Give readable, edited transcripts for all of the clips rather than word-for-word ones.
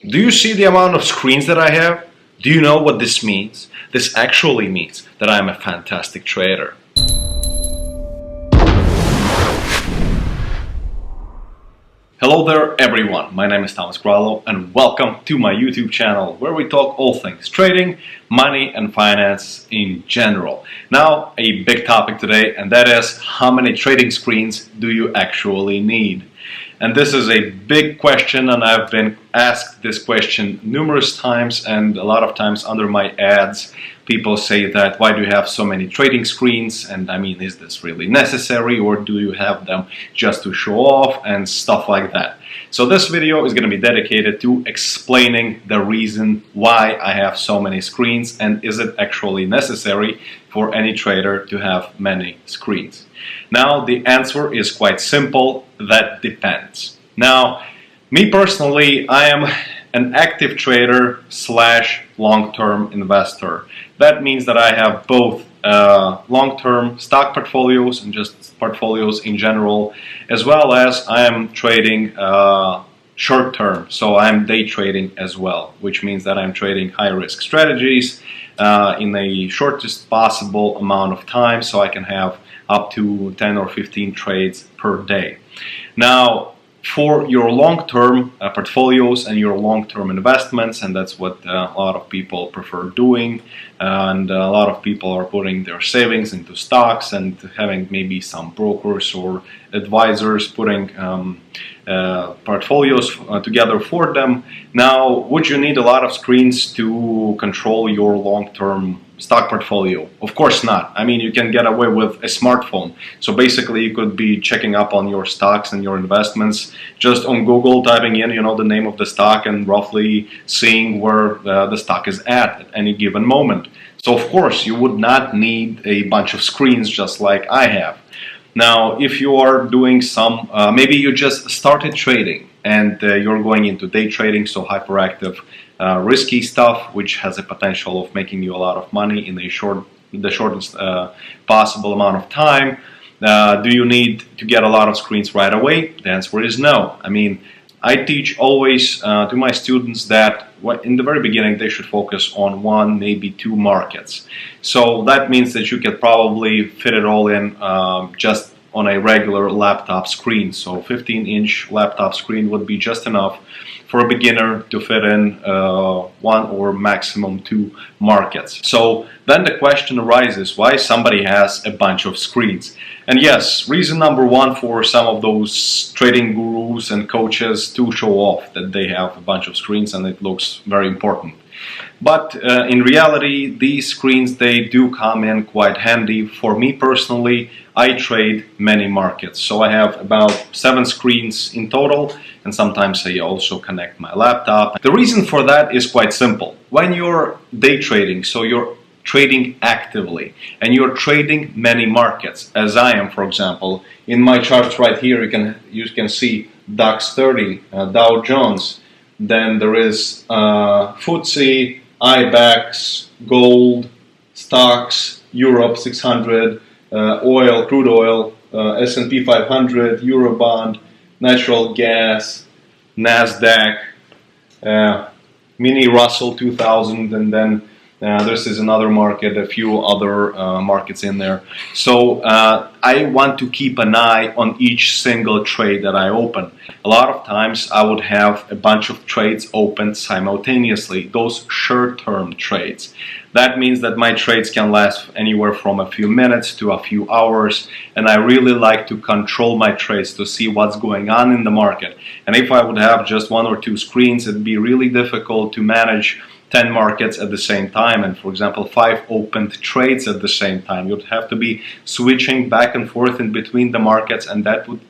Do you see the amount of screens that I have? Do you know what this means? This actually means that I'm a fantastic trader. Hello there everyone, my name is Thomas Grallo and welcome to my YouTube channel where we talk all things trading, money and finance in general. Now a big topic today, and that is how many trading screens do you actually need? And this is a big question, and I've been asked this question numerous times, and a lot of times under my ads people say that why do you have so many trading screens, and I mean, is this really necessary, or do you have them just to show off and stuff like that. So this video is going to be dedicated to explaining the reason why I have so many screens, and is it actually necessary for any trader to have many screens. Now the answer is quite simple, that depends. Now me personally, I am an active trader slash long-term investor. That means that I have both long-term stock portfolios and just portfolios in general, as well as I am trading short-term, so I'm day trading as well, which means that I'm trading high-risk strategies in the shortest possible amount of time, so I can have up to 10 or 15 trades per day. Now for your long-term portfolios and your long-term investments, and that's what a lot of people prefer doing, and a lot of people are putting their savings into stocks and having maybe some brokers or advisors putting portfolios together for them. Now, would you need a lot of screens to control your long-term stock portfolio? Of course not. I mean, you can get away with a smartphone. So basically you could be checking up on your stocks and your investments just on Google, typing in, the name of the stock and roughly seeing where the stock is at any given moment. So of course you would not need a bunch of screens just like I have. Now if you are doing some, maybe you just started trading and you're going into day trading, so hyperactive risky stuff, which has a potential of making you a lot of money in the shortest possible amount of time. Do you need to get a lot of screens right away? The answer is no. I mean, I teach always to my students that in the very beginning they should focus on one, maybe two markets. So that means that you could probably fit it all in just on a regular laptop screen. So 15-inch laptop screen would be just enough for a beginner to fit in one or maximum two markets. So then the question arises, why somebody has a bunch of screens? And yes, reason number one for some of those trading gurus and coaches to show off that they have a bunch of screens and it looks very important. But in reality, these screens, they do come in quite handy. For me personally, I trade many markets. So I have about 7 screens in total, and sometimes I also connect my laptop. The reason for that is quite simple. When you're day trading, so you're trading actively and you're trading many markets, as I am, for example, in my charts right here you can see DAX 30, Dow Jones, then there is FTSE, IBEX, gold, stocks, Europe 600, oil, crude oil, S&P 500, Eurobond, natural gas, NASDAQ, mini Russell 2000, and then this is another market, a few other markets in there. So I want to keep an eye on each single trade that I open. A lot of times I would have a bunch of trades open simultaneously, those short-term trades. That means that my trades can last anywhere from a few minutes to a few hours, and I really like to control my trades to see what's going on in the market. And if I would have just 1 or 2 screens, it'd be really difficult to manage 10 markets at the same time, and for example 5 opened trades at the same time. You'd have to be switching back and forth in between the markets, and that would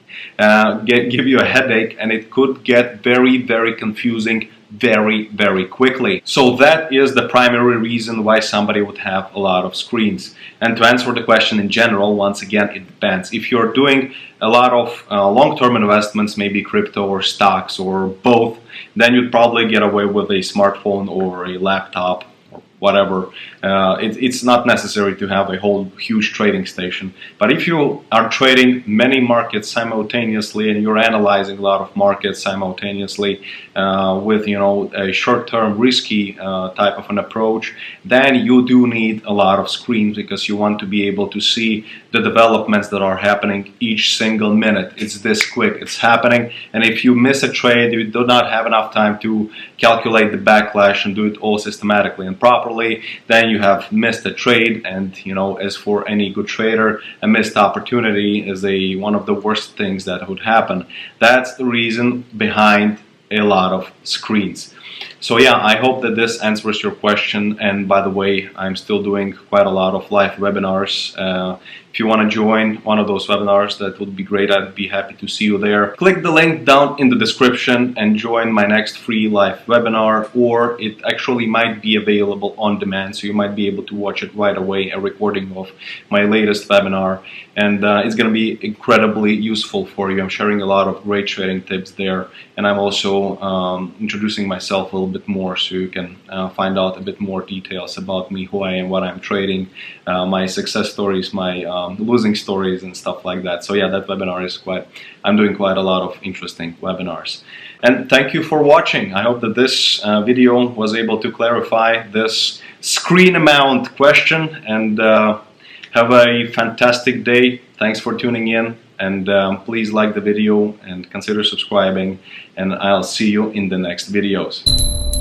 give you a headache, and it could get very, very confusing very, very quickly. So that is the primary reason why somebody would have a lot of screens. And to answer the question in general, once again, it depends. If you're doing a lot of long-term investments, maybe crypto or stocks or both, then you'd probably get away with a smartphone or a laptop, or whatever. It's not necessary to have a whole huge trading station. But if you are trading many markets simultaneously and you're analyzing a lot of markets simultaneously with a short-term risky type of an approach, then you do need a lot of screens, because you want to be able to see the developments that are happening each single minute. It's this quick, it's happening, and if you miss a trade, you do not have enough time to calculate the backlash and do it all systematically and properly, then you have missed a trade. And as for any good trader, a missed opportunity is one of the worst things that would happen. That's the reason behind a lot of screens. So yeah, I hope that this answers your question. And by the way, I'm still doing quite a lot of live webinars. If you want to join one of those webinars, that would be great. I'd be happy to see you there. Click the link down in the description and join my next free live webinar, or it actually might be available on demand, so you might be able to watch it right away, a recording of my latest webinar. And it's going to be incredibly useful for you. I'm sharing a lot of great trading tips there, and I'm also introducing myself a little bit more, so you can find out a bit more details about me, who I am, what I'm trading, my success stories, my losing stories and stuff like that. So yeah, that webinar is I'm doing quite a lot of interesting webinars. And thank you for watching. I hope that this video was able to clarify this screen amount question. And have a fantastic day. Thanks for tuning in, and please like the video and consider subscribing, and I'll see you in the next videos.